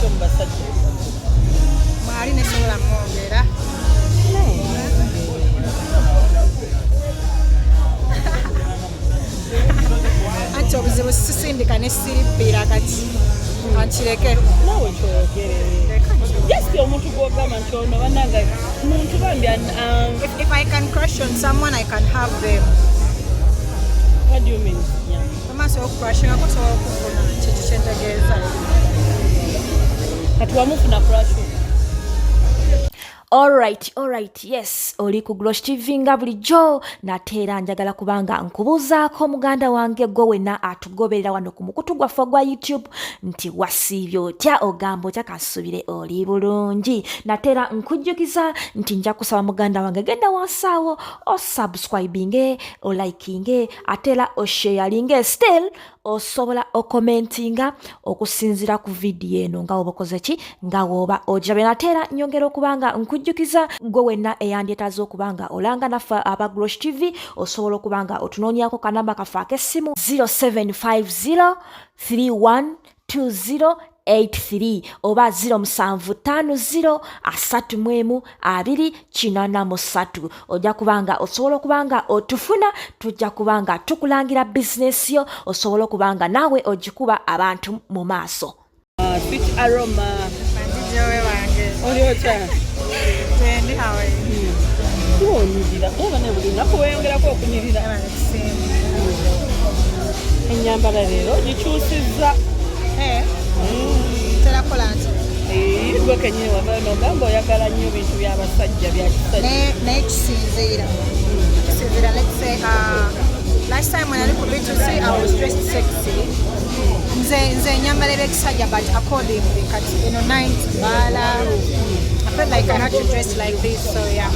crush mu basajja. Mwali ne sobola mwogera. Anti obuzibu sisindika ne siribbira kati. Ankireke. Naawe kyogerere. Just omuntu gw'ogamba nti ono bannanga muntu bambi if I can crush on someone, I can have them. What do you mean? Amaso okucrushing akosobola okufuna kiki kyentegeeza. Kati wamufuna crush. Alright, yes, oli ku Glosh TV nga bulijjo nateera njagala kubanga nkubuuzaako muganda wange gwe wenna atugoberera wano ku mukutu gwaffe gwa YouTube nti wasiibye otya ogamba otya kasubire oli bulungi. Nateera nkujjukiza nti nja kusaba muganda wange genda wansaawo osubscribinge olikinge ateera osharinge still osobola okomentinga okusinzira ku video eno nga oba okoze ki nga woba ojabe. Nateera nyongera okubanga nkujjukiza gwe wenna eyandyetaaze okubanga olanga naffe aba Glosh TV osobola okubanga otunoonyako kanamba kaffe ak'essimu 0750312083 oba 0750312083 ojja kubanga osobola okubanga otufuna tujja kubanga tukulangira bizinesi yo osobola okubanga naawe ogikuba abantu mu maaso. Sweet Aaroma. Banjijowe wange. Oli otya? Tendi hawe. Onyirira oba ne buli lunaku weeyongerako okunyirira. Ennyambala leero gikyusizza. Terakola nti. Gwe kennyini wava n'ogamba oyagala nnyo bintu by'abasajja bya kisajja. Naye kisinziira. Let's say last time when I looked at B2C, I was dressed sexy. Nze nyambala eb'ekisajja but accordingly kati eno night bala. I felt like I had to dress like this, so yeah.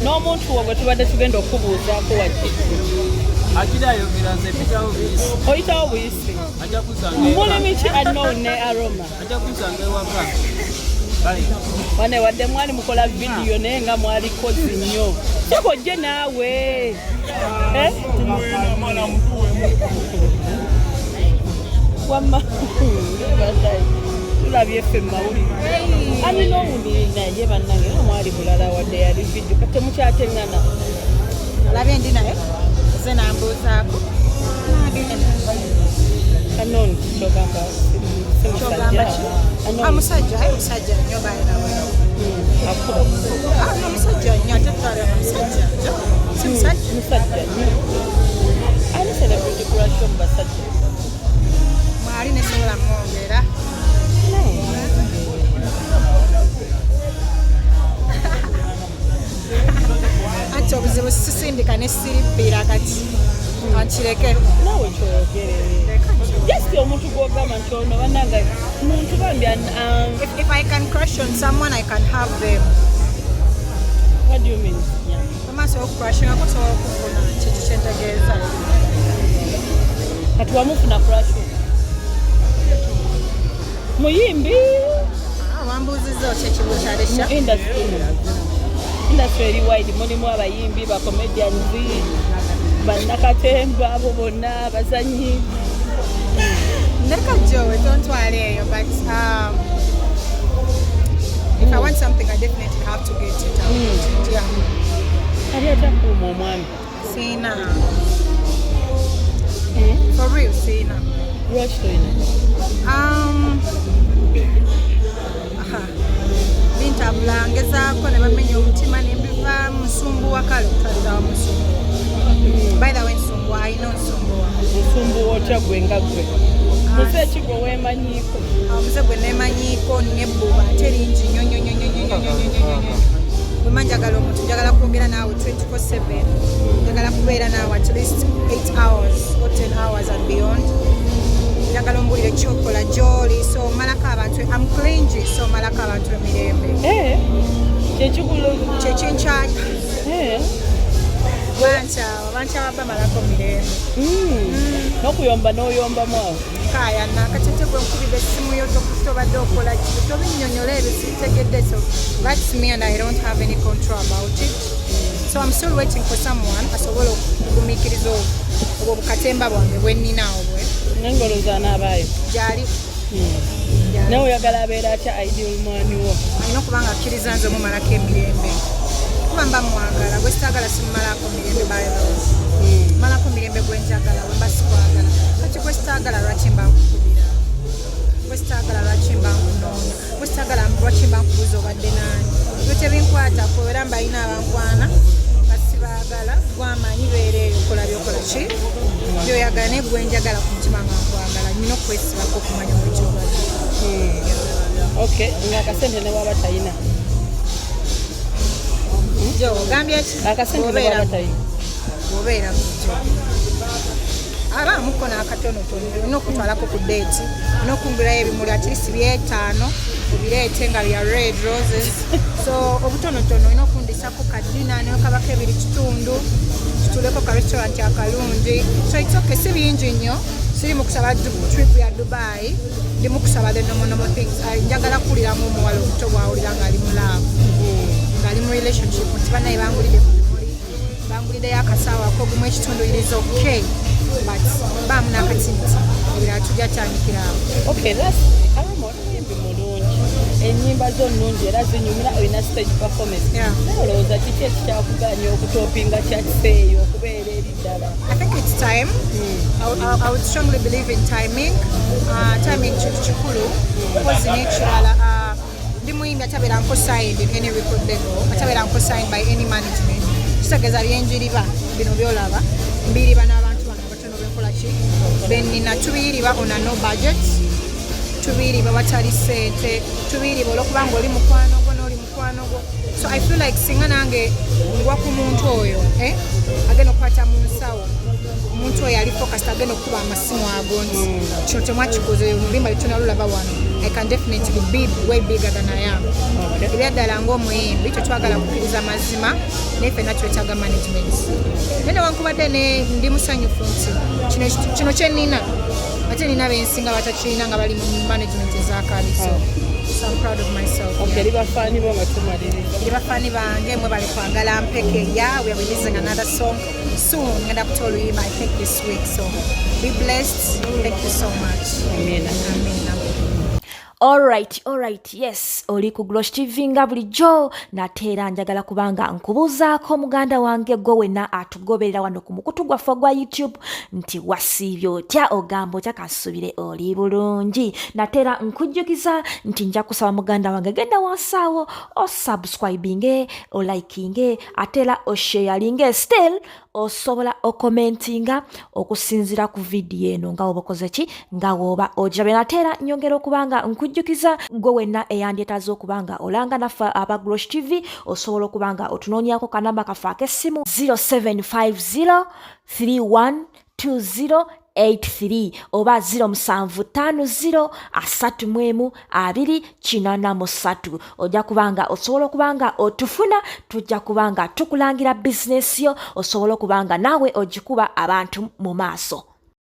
N'omuntu wo gwe tubadde tugenda okubuuzaako wajja. Akirayogera nze mpitawo buyisi. Oyitawo buyisi. Ajja kusanga mulimi ki Unknown ne Aaroma? Ajja kusanga ewaka. Wane wadde mwali mukola video naye nga mwali kozi nnyo. Kyekojje naawe. Wamma. Tulabye ffe mu mawulire. Ani n'owulire naye bannange era mwali mulala wadde yali video kate mukyateŋŋana. Olabye ndi naye ze nambuuzaako. Unknown kyogamba musajja nnyo bainawe. Musajja nnyo ate tutwale musajja nnyo. Si musajja nnyo. Ani celebrity crush mu basajja? Mwali ne sobola mwogera. Anti obuzibu sisindika ne siribbira kati. Ankireke. Naawe kyogerere. Just omuntu gw'ogamba nti ono bannanga muntu bambi if I can crush on someone, I can have them. What do you mean? Amaso okucrushing akosobola okufuna kiki kyentegeeza. Kati wamufuna crush. Omuyimbi. Wambuuzizza otya ekibuuzo Alesha? Industry eri wide mulimu abayimbi ba comedians bannakatemba abo bonna abazanyi. Neka Joe, don't worry, but if I want something, I definitely have to get it out. Yeah. Ali atakuuma omwami. Sina. For real, Sina. Lwaki toyina? Bintabula ngezaako ne bamenya omutima ne mbiva musumbuwa kale otalirawo musumbuwa. By the way, nsumbuwa, I know nsumbuwa. Nsumbuwa otya gwe nga gwe? Muze ki gwe weemanyiiko? Muze gwe neemanyiiko nebbuba ate lingi nnyo nnyo nnyo nnyo nnyo nnyo nnyo. Bwema njagala omuntu njagala kwogera naawe 24/7. Njagala kubeera naawe at least 8 hours or 10 hours and beyond. Njagala ombulire kyokola gy'oli so malako abantu I'm clingy so malako abantu emirembe. Kyekinkyanya. Bancha bamalako mirembe. N'okuyomba n'oyombamu awo. Kaya nakatete gwe nkubira essimu yo tobadde okola ki tobinnyonnyola ebyo sitegedde so that's me and I don't have any control about it. So I'm still waiting for someone asobola okugumiikiriza obwo bukatemba bwange bwe nnina obwe. Nengoloza n'abaayo. Gyali nawe oyagala abeera atya ideal mwami wo? alina okuba nga akkiriza nze omumalako emirembe kuba mba mwagala gwe sitaagala simumalako mirembe byros malako mirembe gwenjagala wemba sikwagala kati gwe sitaagala lwaki mba nkukubira gwe sitaagala lwaki mba nkunoonya gwe sitaagala lwaki mba nkubuuza obadde naani gwe tebinkwatako era mbalina abankwana basibaagala gwamanyi beereeyo okola byokola ki byoyagala naye gwenjagala ku mutima nga nkwagala nina okwesibako okumanya bwekyobadde. Okay, nga akasente ne waba talina jo ogambye ki akasente ne waba talina obeera bujo abaamuko n'akatonotono olina okutwalako ku deeti olina okungulayo ebimuli atirisi by'etaano obireete nga bya red roses so obutonotono olina okundisako kadina nayo kabako ebiri kitundu kituleko ka restaurant akalungi so itsoke si bingi nnyo siri mu kusaba trip ya Dubai ndi mu kusaba the normal things njagala kuliramu omuwala obuto bwawulira ng'ali mu love ng'ali mu relationship nti banaye bangulidde ku bimuli banguliddeyo akasaawa akogumu ekitundu iriza okay but baamu n'akatinti ebirala tujja tandikirawo. Okay, Aaroma oluyimbi mulungi ennyimba zo nnungi era zinyumira olina stage performance naye olowooza kiki ekikyakuganya okutopinga kyakiseeyo okubeera eri ddala? I think it's time. I would strongly believe in timing. Timing kintu kikulu because n'ekirala ndi muyimbi atabeera nko signed in any record label atabeera nko signed by any management kitegeeza byenjiriba bino byolaba mbiriba n'abantu bano batono benkola ki benina tubiyiriba on a no budget tubiyiriba watali sente tubiyiriba olwokubanga oli mukwano gwo n'oli mukwano gwo so I feel like singa nange ngwa ku muntu oyo agenda okukwata mu nsawo omuntu oyo ali focused agenda okukuba amasimu ago nti kino temwakikoze olulimba litunalulaba wano I can definitely be way bigger than I am. Ebyaddala ng'omuyimbi tetwagala kukkiriza mazima naye ffenna twetaaga management naye newankubadde ndi musanyufu nti kino kye nnina ate nina bensinga batakirina nga bali mu management ezakali so I'm proud of myself. Okay, libafaani bo nga tumaliriza libafaani bange mwe bali kwagala mpeke we are releasing another song soon ngenda kutola oluyimba I think this week so be blessed. Thank you so much. Amina. Alright, yes, oli ku Glosh TV nga bulijjo nate era njagala kubanga nkubuuzaako muganda wange gwe wenna atugoberera wano ku mukutu gwaffe gwa YouTube nti wasiibye otya ogamba otya kasubire oli bulungi nate era nkujjukiza nti nja kusaba muganda wange genda wansaawo osubscribinge olikinge ate era osharinge still osobola okomentinga okusinzira ku vidiyo eno nga woba okoze ki nga woba ojabe nate era nyongera okubanga nkujjukiza gwe wenna eyandyetaaza okubanga olanga naffe aba Glosh TV osobola okubanga otunoonyako kanamba kaffe ak'essimu 0750312083 oba 0750312083 ojja kubanga osobola okubanga otufuna tujja kubanga tukulangira bizinesi yo osobola okubanga naawe ogikuba abantu mu maaso.